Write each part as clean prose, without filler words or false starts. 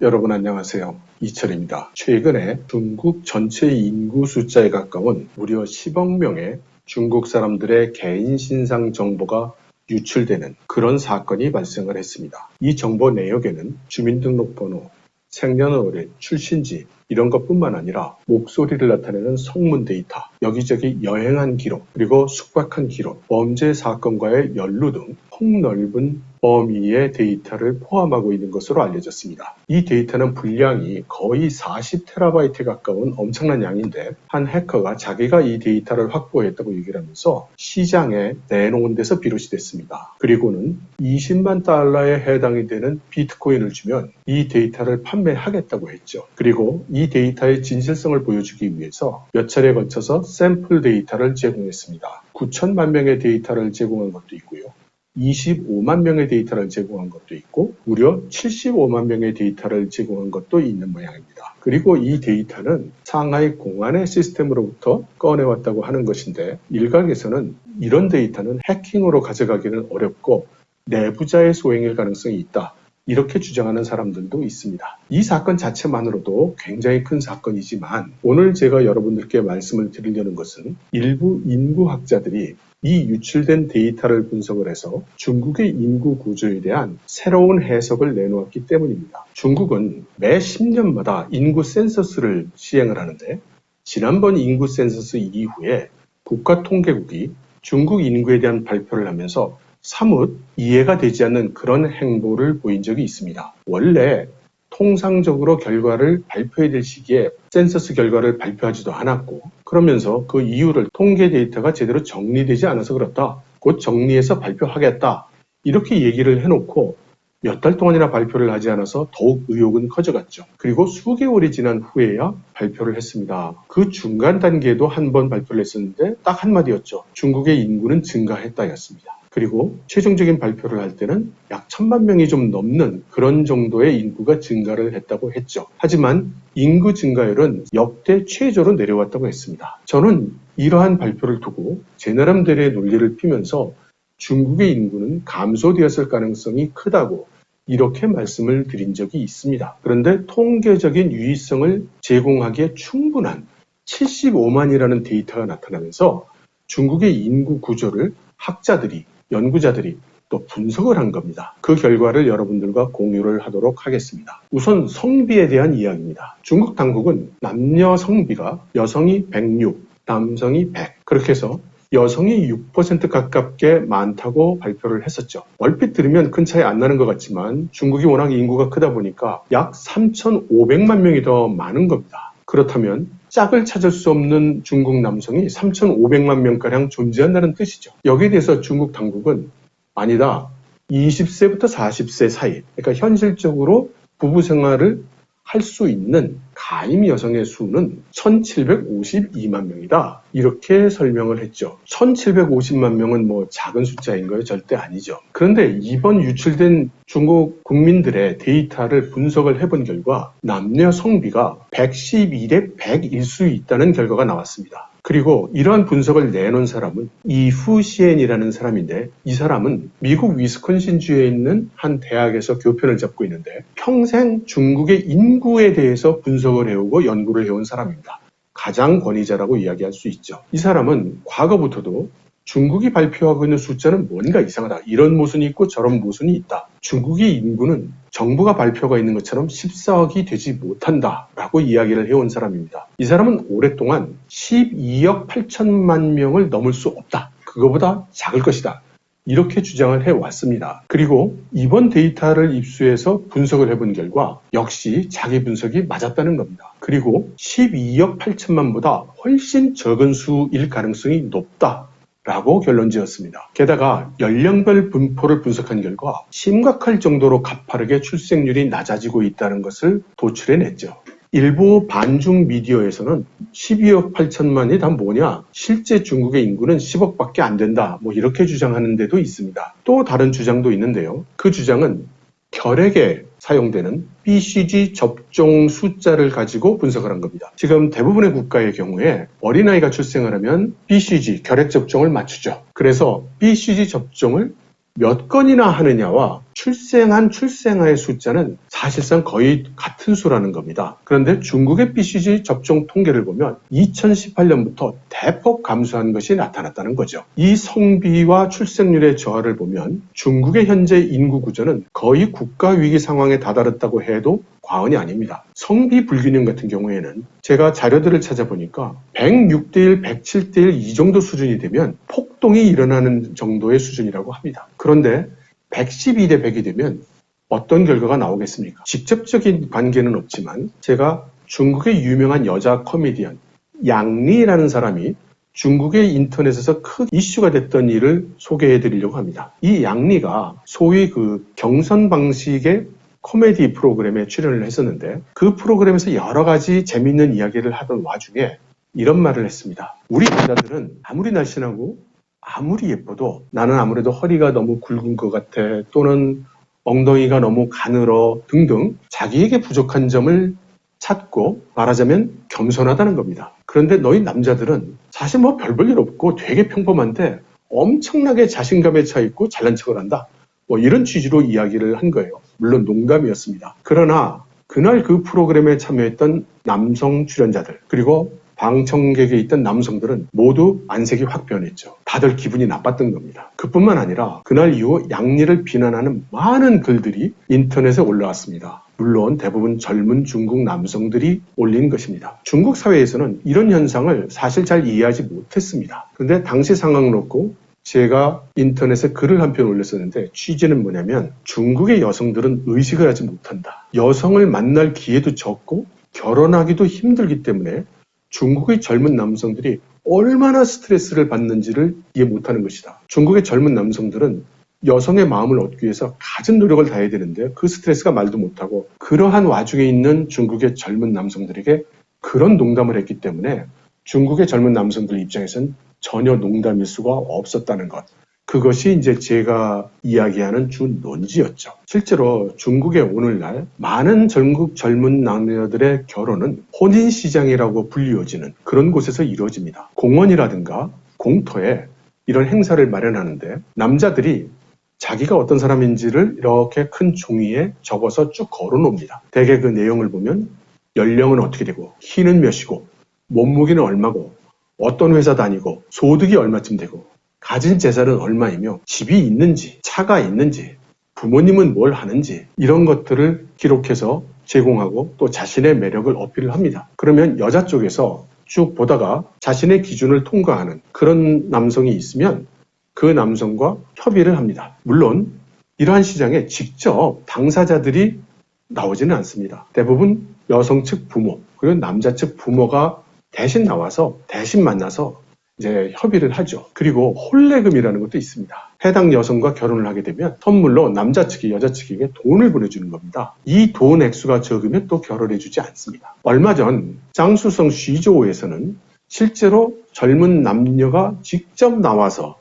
여러분 안녕하세요. 이철입니다. 최근에 중국 전체 인구 숫자에 가까운 무려 10억 명의 중국 사람들의 개인 신상 정보가 유출되는 그런 사건이 발생을 했습니다. 이 정보 내역에는 주민등록번호, 생년월일, 출신지 이런 것뿐만 아니라 목소리를 나타내는 성문 데이터, 여기저기 여행한 기록, 그리고 숙박한 기록, 범죄 사건과의 연루 등 폭넓은 범위의 데이터를 포함하고 있는 것으로 알려졌습니다. 이 데이터는 분량이 거의 40TB에 가까운 엄청난 양인데 한 해커가 자기가 이 데이터를 확보했다고 얘기를 하면서 시장에 내놓은 데서 비롯이 됐습니다. 그리고는 20만 달러에 해당이 되는 비트코인을 주면 이 데이터를 판매하겠다고 했죠. 그리고 이 데이터의 진실성을 보여주기 위해서 몇 차례에 걸쳐서 샘플 데이터를 제공했습니다. 9천만 명의 데이터를 제공한 것도 있고요. 25만 명의 데이터를 제공한 것도 있고 무려 75만 명의 데이터를 제공한 것도 있는 모양입니다. 그리고 이 데이터는 상하이 공안의 시스템으로부터 꺼내왔다고 하는 것인데 일각에서는 이런 데이터는 해킹으로 가져가기는 어렵고 내부자의 소행일 가능성이 있다. 이렇게 주장하는 사람들도 있습니다. 이 사건 자체만으로도 굉장히 큰 사건이지만 오늘 제가 여러분들께 말씀을 드리려는 것은 일부 인구학자들이 이 유출된 데이터를 분석을 해서 중국의 인구 구조에 대한 새로운 해석을 내놓았기 때문입니다. 중국은 매 10년마다 인구 센서스를 시행을 하는데 지난번 인구 센서스 이후에 국가통계국이 중국 인구에 대한 발표를 하면서 사뭇 이해가 되지 않는 그런 행보를 보인 적이 있습니다. 원래 통상적으로 결과를 발표해야 될 시기에 센서스 결과를 발표하지도 않았고 그러면서 그 이유를 통계 데이터가 제대로 정리되지 않아서 그렇다. 곧 정리해서 발표하겠다. 이렇게 얘기를 해놓고 몇 달 동안이나 발표를 하지 않아서 더욱 의혹은 커져갔죠. 그리고 수개월이 지난 후에야 발표를 했습니다. 그 중간 단계에도 한 번 발표를 했었는데 딱 한마디였죠. 중국의 인구는 증가했다였습니다. 그리고 최종적인 발표를 할 때는 약 1000만 명이 좀 넘는 그런 정도의 인구가 증가를 했다고 했죠. 하지만 인구 증가율은 역대 최저로 내려왔다고 했습니다. 저는 이러한 발표를 두고 제 나름대로의 논리를 피면서 중국의 인구는 감소되었을 가능성이 크다고 이렇게 말씀을 드린 적이 있습니다. 그런데 통계적인 유의성을 제공하기에 충분한 75만이라는 데이터가 나타나면서 중국의 인구 구조를 학자들이 연구자들이 또 분석을 한 겁니다. 그 결과를 여러분들과 공유를 하도록 하겠습니다. 우선 성비에 대한 이야기입니다. 중국 당국은 남녀 성비가 여성이 106, 남성이 100 그렇게 해서 여성이 6% 가깝게 많다고 발표를 했었죠. 얼핏 들으면 큰 차이 안 나는 것 같지만 중국이 워낙 인구가 크다 보니까 약 3,500만 명이 더 많은 겁니다. 그렇다면 짝을 찾을 수 없는 중국 남성이 3,500만 명가량 존재한다는 뜻이죠. 여기에 대해서 중국 당국은 아니다. 20세부터 40세 사이, 그러니까 현실적으로 부부 생활을 할 수 있는 가임 여성의 수는 1,752만 명이다. 이렇게 설명을 했죠. 1,750만 명은 뭐 작은 숫자인 거예요? 절대 아니죠. 그런데 이번 유출된 중국 국민들의 데이터를 분석을 해본 결과 남녀 성비가 112대 100일 수 있다는 결과가 나왔습니다. 그리고 이러한 분석을 내놓은 사람은 이후시엔이라는 사람인데 이 사람은 미국 위스콘신주에 있는 한 대학에서 교편을 잡고 있는데 평생 중국의 인구에 대해서 분석을 해오고 연구를 해온 사람입니다. 가장 권위자라고 이야기할 수 있죠. 이 사람은 과거부터도 중국이 발표하고 있는 숫자는 뭔가 이상하다. 이런 모순이 있고 저런 모순이 있다. 중국의 인구는 정부가 발표가 있는 것처럼 14억이 되지 못한다라고 이야기를 해온 사람입니다. 이 사람은 오랫동안 12억 8천만 명을 넘을 수 없다. 그거보다 작을 것이다. 이렇게 주장을 해왔습니다. 그리고 이번 데이터를 입수해서 분석을 해본 결과 역시 자기 분석이 맞았다는 겁니다. 그리고 12억 8천만보다 훨씬 적은 수일 가능성이 높다. 라고 결론 지었습니다. 게다가 연령별 분포를 분석한 결과 심각할 정도로 가파르게 출생률이 낮아지고 있다는 것을 도출해냈죠. 일부 반중 미디어에서는 12억 8천만이 다 뭐냐? 실제 중국의 인구는 10억밖에 안 된다. 뭐 이렇게 주장하는 데도 있습니다. 또 다른 주장도 있는데요. 그 주장은 결핵에 사용되는 BCG 접종 숫자를 가지고 분석을 한 겁니다. 지금 대부분의 국가의 경우에 어린아이가 출생을 하면 BCG, 결핵 접종을 맞추죠. 그래서 BCG 접종을 몇 건이나 하느냐와 출생아의 숫자는 사실상 거의 같은 수라는 겁니다. 그런데 중국의 BCG 접종 통계를 보면 2018년부터 대폭 감소한 것이 나타났다는 거죠. 이 성비와 출생률의 저하를 보면 중국의 현재 인구 구조는 거의 국가 위기 상황에 다다랐다고 해도 과언이 아닙니다. 성비 불균형 같은 경우에는 제가 자료들을 찾아보니까 106대1, 107대1 이 정도 수준이 되면 폭동이 일어나는 정도의 수준이라고 합니다. 그런데 112대 100이 되면 어떤 결과가 나오겠습니까? 직접적인 관계는 없지만 제가 중국의 유명한 여자 코미디언 양리라는 사람이 중국의 인터넷에서 큰 이슈가 됐던 일을 소개해 드리려고 합니다. 이 양리가 소위 그 경선 방식의 코미디 프로그램에 출연을 했었는데 그 프로그램에서 여러 가지 재미있는 이야기를 하던 와중에 이런 말을 했습니다. 우리 여자들은 아무리 날씬하고 아무리 예뻐도 나는 아무래도 허리가 너무 굵은 것 같아 또는 엉덩이가 너무 가늘어 등등 자기에게 부족한 점을 찾고 말하자면 겸손하다는 겁니다. 그런데 너희 남자들은 사실 뭐 별 볼 일 없고 되게 평범한데 엄청나게 자신감에 차 있고 잘난 척을 한다. 뭐 이런 취지로 이야기를 한 거예요. 물론 농담이었습니다. 그러나 그날 그 프로그램에 참여했던 남성 출연자들 그리고 방청객에 있던 남성들은 모두 안색이 확 변했죠. 다들 기분이 나빴던 겁니다. 그뿐만 아니라 그날 이후 양리를 비난하는 많은 글들이 인터넷에 올라왔습니다. 물론 대부분 젊은 중국 남성들이 올린 것입니다. 중국 사회에서는 이런 현상을 사실 잘 이해하지 못했습니다. 그런데 당시 상황을 놓고 제가 인터넷에 글을 한 편 올렸었는데 취지는 뭐냐면 중국의 여성들은 의식을 하지 못한다. 여성을 만날 기회도 적고 결혼하기도 힘들기 때문에 중국의 젊은 남성들이 얼마나 스트레스를 받는지를 이해 못하는 것이다. 중국의 젊은 남성들은 여성의 마음을 얻기 위해서 갖은 노력을 다해야 되는데 그 스트레스가 말도 못하고 그러한 와중에 있는 중국의 젊은 남성들에게 그런 농담을 했기 때문에 중국의 젊은 남성들 입장에서는 전혀 농담일 수가 없었다는 것. 그것이 이제 제가 이야기하는 주 논지였죠. 실제로 중국의 오늘날 많은 중국 젊은 남녀들의 결혼은 혼인시장이라고 불리워지는 그런 곳에서 이루어집니다. 공원이라든가 공터에 이런 행사를 마련하는데 남자들이 자기가 어떤 사람인지를 이렇게 큰 종이에 적어서 쭉 걸어놓습니다. 대개 그 내용을 보면 연령은 어떻게 되고 키는 몇이고 몸무게는 얼마고 어떤 회사 다니고 소득이 얼마쯤 되고 가진 재산은 얼마이며 집이 있는지 차가 있는지 부모님은 뭘 하는지 이런 것들을 기록해서 제공하고 또 자신의 매력을 어필을 합니다. 그러면 여자 쪽에서 쭉 보다가 자신의 기준을 통과하는 그런 남성이 있으면 그 남성과 협의를 합니다. 물론 이러한 시장에 직접 당사자들이 나오지는 않습니다. 대부분 여성 측 부모 그리고 남자 측 부모가 대신 나와서 대신 만나서 이제 협의를 하죠. 그리고 혼례금이라는 것도 있습니다. 해당 여성과 결혼을 하게 되면 선물로 남자 측이 여자 측에게 돈을 보내주는 겁니다. 이 돈 액수가 적으면 또 결혼해주지 않습니다. 얼마 전 장수성 쉬조에서는 실제로 젊은 남녀가 직접 나와서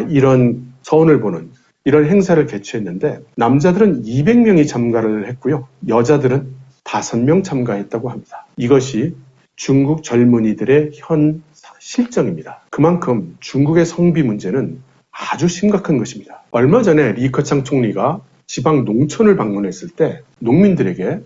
이런 서원을 보는 이런 행사를 개최했는데 남자들은 200명이 참가를 했고요. 여자들은 5명 참가했다고 합니다. 이것이 중국 젊은이들의 현 실정입니다. 그만큼 중국의 성비 문제는 아주 심각한 것입니다. 얼마 전에 리커창 총리가 지방 농촌을 방문했을 때 농민들에게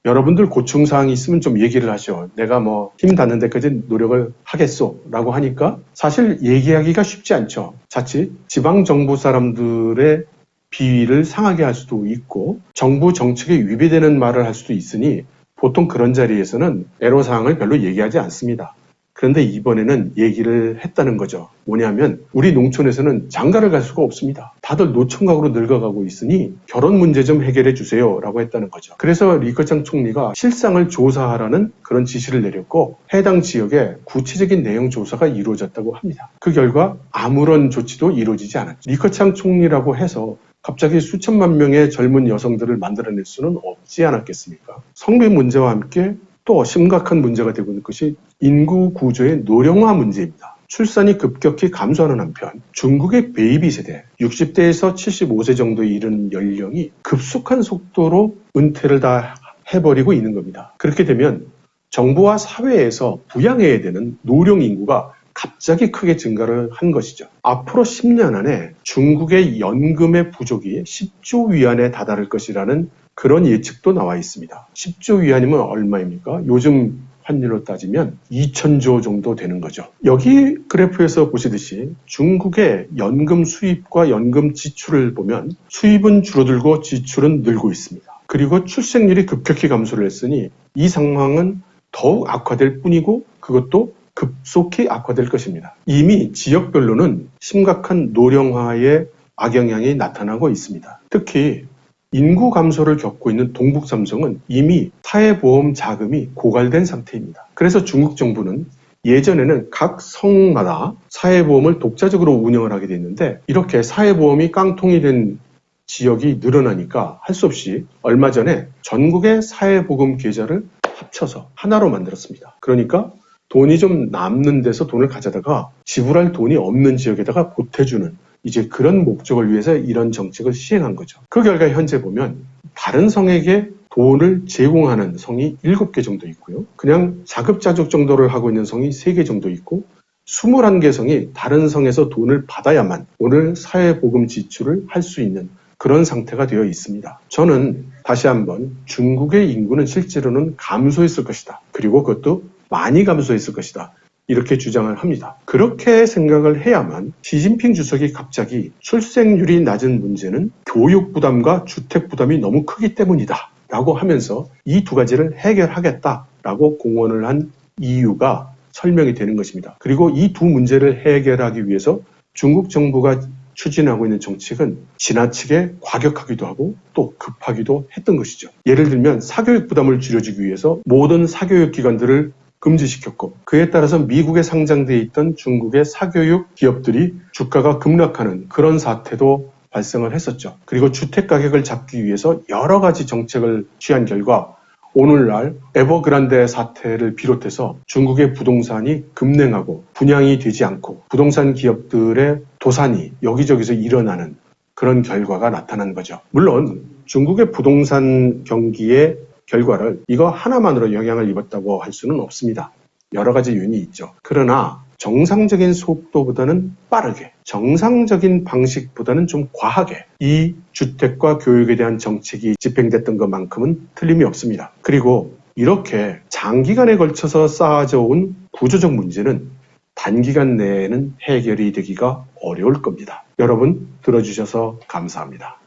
여러분들 고충사항이 있으면 좀 얘기를 하셔. 내가 뭐 힘 닿는 데까지 노력을 하겠소 라고 하니까 사실 얘기하기가 쉽지 않죠. 자칫 지방 정부 사람들의 비위를 상하게 할 수도 있고 정부 정책에 위배되는 말을 할 수도 있으니 보통 그런 자리에서는 애로사항을 별로 얘기하지 않습니다. 그런데 이번에는 얘기를 했다는 거죠. 뭐냐면 우리 농촌에서는 장가를 갈 수가 없습니다. 다들 노총각으로 늙어가고 있으니 결혼 문제 좀 해결해 주세요 라고 했다는 거죠. 그래서 리커창 총리가 실상을 조사하라는 그런 지시를 내렸고 해당 지역에 구체적인 내용 조사가 이루어졌다고 합니다. 그 결과 아무런 조치도 이루어지지 않았죠. 리커창 총리라고 해서 갑자기 수천만 명의 젊은 여성들을 만들어낼 수는 없지 않았겠습니까? 성비 문제와 함께 또 심각한 문제가 되고 있는 것이 인구 구조의 노령화 문제입니다. 출산이 급격히 감소하는 한편 중국의 베이비 세대 60대에서 75세 정도에 이르는 연령이 급속한 속도로 은퇴를 다 해버리고 있는 겁니다. 그렇게 되면 정부와 사회에서 부양해야 되는 노령 인구가 갑자기 크게 증가를 한 것이죠. 앞으로 10년 안에 중국의 연금의 부족이 10조 위안에 다다를 것이라는 그런 예측도 나와 있습니다. 10조 위안이면 얼마입니까? 요즘 환율로 따지면 2,000조 정도 되는 거죠. 여기 그래프에서 보시듯이 중국의 연금 수입과 연금 지출을 보면 수입은 줄어들고 지출은 늘고 있습니다. 그리고 출생률이 급격히 감소를 했으니 이 상황은 더욱 악화될 뿐이고 그것도 급속히 악화될 것입니다. 이미 지역별로는 심각한 노령화의 악영향이 나타나고 있습니다. 특히 인구 감소를 겪고 있는 동북 삼성은 이미 사회보험 자금이 고갈된 상태입니다. 그래서 중국 정부는 예전에는 각 성마다 사회보험을 독자적으로 운영을 하게 됐는데 이렇게 사회보험이 깡통이 된 지역이 늘어나니까 할 수 없이 얼마 전에 전국의 사회보험 계좌를 합쳐서 하나로 만들었습니다. 그러니까 돈이 좀 남는 데서 돈을 가져다가 지불할 돈이 없는 지역에다가 보태주는 이제 그런 목적을 위해서 이런 정책을 시행한 거죠. 그 결과 현재 보면 다른 성에게 돈을 제공하는 성이 7개 정도 있고요. 그냥 자급자족 정도를 하고 있는 성이 3개 정도 있고 21개 성이 다른 성에서 돈을 받아야만 오늘 사회보험 지출을 할 수 있는 그런 상태가 되어 있습니다. 저는 다시 한번 중국의 인구는 실제로는 감소했을 것이다. 그리고 그것도 많이 감소했을 것이다. 이렇게 주장을 합니다. 그렇게 생각을 해야만 시진핑 주석이 갑자기 출생률이 낮은 문제는 교육 부담과 주택 부담이 너무 크기 때문이다 라고 하면서 이 두 가지를 해결하겠다라고 공언을 한 이유가 설명이 되는 것입니다. 그리고 이 두 문제를 해결하기 위해서 중국 정부가 추진하고 있는 정책은 지나치게 과격하기도 하고 또 급하기도 했던 것이죠. 예를 들면 사교육 부담을 줄여주기 위해서 모든 사교육 기관들을 금지시켰고 그에 따라서 미국에 상장되어 있던 중국의 사교육 기업들이 주가가 급락하는 그런 사태도 발생을 했었죠. 그리고 주택 가격을 잡기 위해서 여러 가지 정책을 취한 결과 오늘날 에버그란데 사태를 비롯해서 중국의 부동산이 급냉하고 분양이 되지 않고 부동산 기업들의 도산이 여기저기서 일어나는 그런 결과가 나타난 거죠. 물론 중국의 부동산 경기의 결과를 이거 하나만으로 영향을 입었다고 할 수는 없습니다. 여러 가지 요인이 있죠. 그러나 정상적인 속도보다는 빠르게, 정상적인 방식보다는 좀 과하게 이 주택과 교육에 대한 정책이 집행됐던 것만큼은 틀림이 없습니다. 그리고 이렇게 장기간에 걸쳐서 쌓아져 온 구조적 문제는 단기간 내에는 해결이 되기가 어려울 겁니다. 여러분 들어주셔서 감사합니다.